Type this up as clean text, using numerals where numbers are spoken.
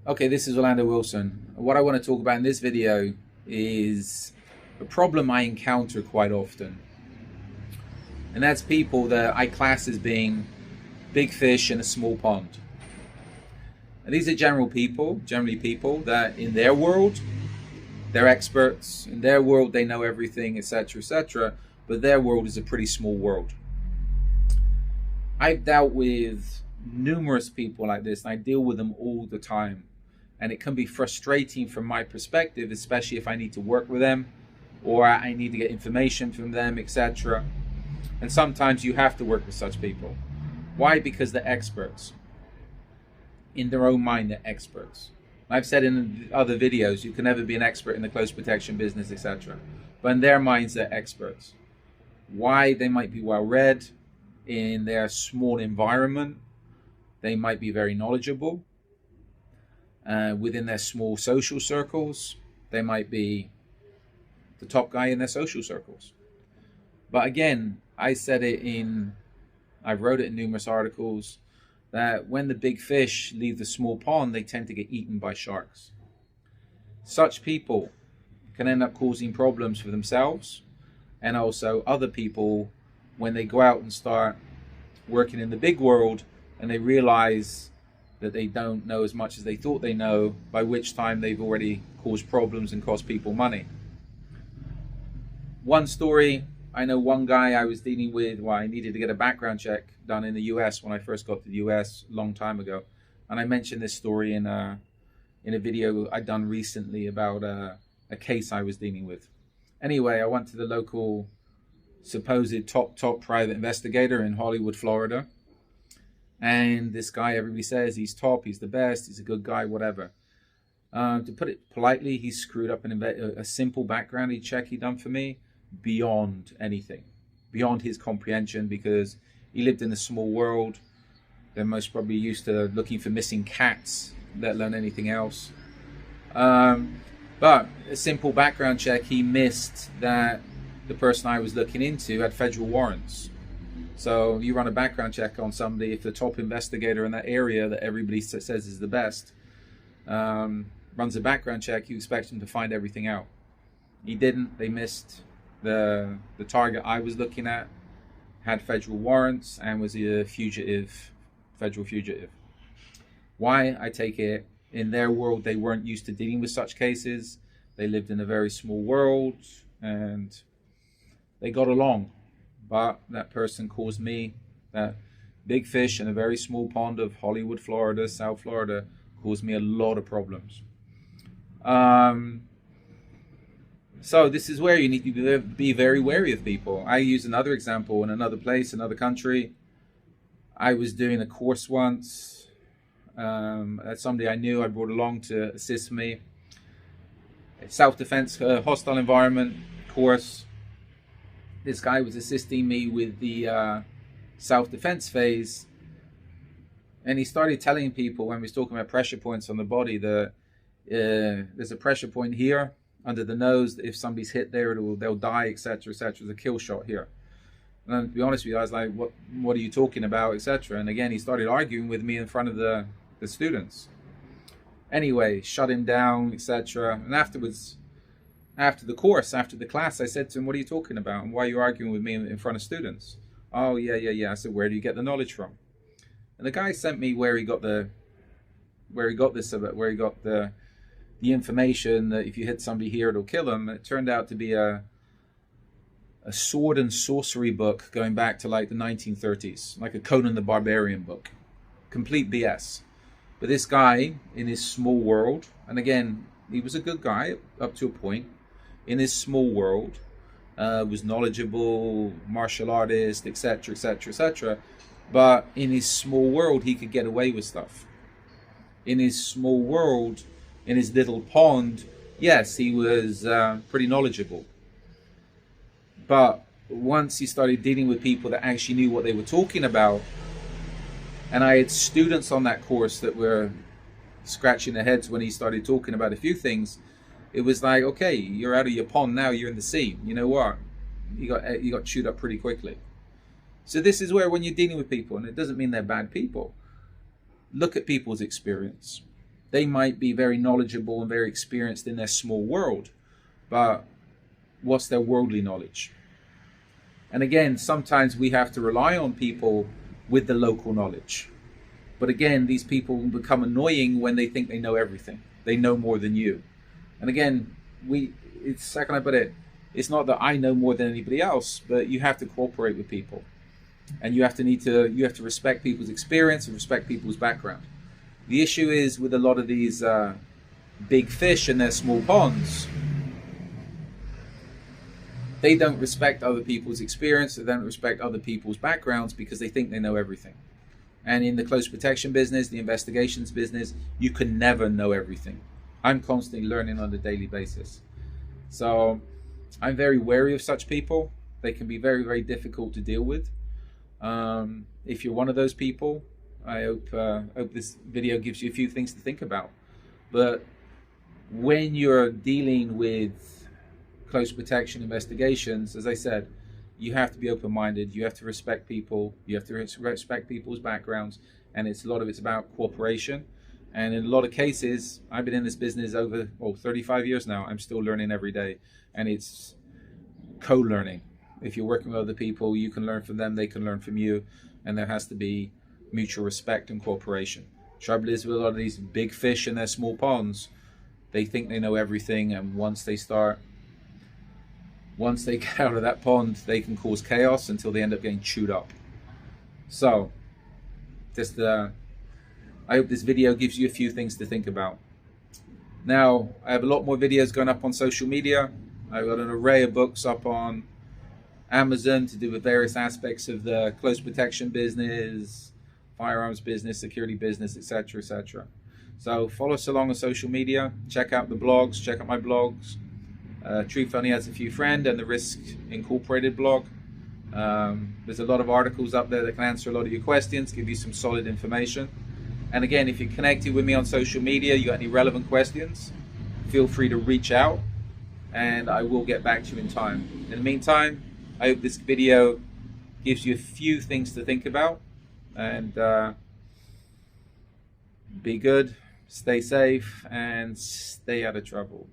Okay, this is Orlando Wilson. What I want to talk about in this video is a problem I encounter quite often. And that's people that I class as being big fish in a small pond. And these are generally people that in their world, they're experts. In their world, they know everything, etc., etc. But their world is a pretty small world. I've dealt with numerous people like this, and I deal with them all the time. And it can be frustrating from my perspective, especially if I need to work with them or I need to get information from them, etc. And sometimes you have to work with such people. Why? Because they're experts. In their own mind, they're experts. I've said in other videos, you can never be an expert in the close protection business, etc. But in their minds, they're experts. Why? They might be well read in their small environment. They might be very knowledgeable. Within their small social circles, they might be the top guy in their social circles. But again, I wrote it in numerous articles, that when the big fish leave the small pond, they tend to get eaten by sharks. Such people can end up causing problems for themselves and also other people when they go out and start working in the big world and they realize that they don't know as much as they thought they know, by which time they've already caused problems and cost people money. One story, I know one guy I was dealing with, I needed to get a background check done in the US when I first got to the US a long time ago. And I mentioned this story in a video I'd done recently about a case I was dealing with. Anyway, I went to the local supposed top private investigator in Hollywood, Florida. And this guy, everybody says he's top, he's the best, he's a good guy, whatever. To put it politely, he screwed up a simple background check he done for me beyond anything, beyond his comprehension, because he lived in a small world. They're most probably used to looking for missing cats, let alone anything else. But a simple background check, he missed that the person I was looking into had federal warrants. So you run a background check on somebody, if the top investigator in that area that everybody says is the best runs a background check, you expect him to find everything out. He didn't. They missed the target I was looking at, had federal warrants, and was a federal fugitive. Why? I take it in their world they weren't used to dealing with such cases. They lived in a very small world and they got along. But that person caused me, that big fish in a very small pond of Hollywood, Florida, South Florida, caused me a lot of problems. So this is where you need to be very wary of people. I use another example in another place, another country. I was doing a course once. That's somebody I knew I brought along to assist me. Self-defense, hostile environment course. This guy was assisting me with the self-defense phase, and he started telling people when we was talking about pressure points on the body that there's a pressure point here under the nose. If somebody's hit there, they'll die, etc., etc. There's a kill shot here. And to be honest with you, I was like, "What are you talking about, etc." And again, he started arguing with me in front of the students. Anyway, shut him down, etc. And afterwards, after the course, after the class, I said to him, "What are you talking about? And why are you arguing with me in front of students?" "Oh, yeah. I said, "Where do you get the knowledge from?" And the guy sent me where he got the information that if you hit somebody here, it'll kill them. It turned out to be a sword and sorcery book going back to like the 1930s, like a Conan the Barbarian book. Complete BS. But this guy, in his small world, and again, he was a good guy up to a point, in his small world, was knowledgeable, martial artist, etc., etc., etc. But in his small world, he could get away with stuff. In his small world, in his little pond, yes, he was pretty knowledgeable. But once he started dealing with people that actually knew what they were talking about, and I had students on that course that were scratching their heads when he started talking about a few things, it was like, okay, you're out of your pond now, you're in the sea. You know what? You got chewed up pretty quickly. So this is where when you're dealing with people, and it doesn't mean they're bad people, look at people's experience. They might be very knowledgeable and very experienced in their small world, but what's their worldly knowledge? And again, sometimes we have to rely on people with the local knowledge. But again, these people will become annoying when they think they know everything. They know more than you. And again, it's how can I put it? It's not that I know more than anybody else, but you have to cooperate with people. And you have to respect people's experience and respect people's background. The issue is with a lot of these big fish in their small ponds, they don't respect other people's experience, they don't respect other people's backgrounds because they think they know everything. And in the close protection business, the investigations business, you can never know everything. I'm constantly learning on a daily basis. So I'm very wary of such people. They can be very, very difficult to deal with. If you're one of those people, I hope this video gives you a few things to think about. But when you're dealing with close protection investigations, as I said, you have to be open-minded. You have to respect people. You have to respect people's backgrounds, and a lot of it's about cooperation. And in a lot of cases, I've been in this business over 35 years now. I'm still learning every day, and it's co-learning. If you're working with other people, you can learn from them, they can learn from you, and there has to be mutual respect and cooperation. Trouble is with a lot of these big fish in their small ponds, they think they know everything, and once they get out of that pond, they can cause chaos until they end up getting chewed up. So, I hope this video gives you a few things to think about. Now, I have a lot more videos going up on social media. I've got an array of books up on Amazon to do with various aspects of the close protection business, firearms business, security business, etc., etc. So follow us along on social media. Check out the blogs. Check out my blogs. Truth Only Has a Few Friend and the Risk Incorporated blog. There's a lot of articles up there that can answer a lot of your questions, give you some solid information. And again, if you're connected with me on social media, you got any relevant questions, feel free to reach out and I will get back to you in time. In the meantime, I hope this video gives you a few things to think about, and be good, stay safe, and stay out of trouble.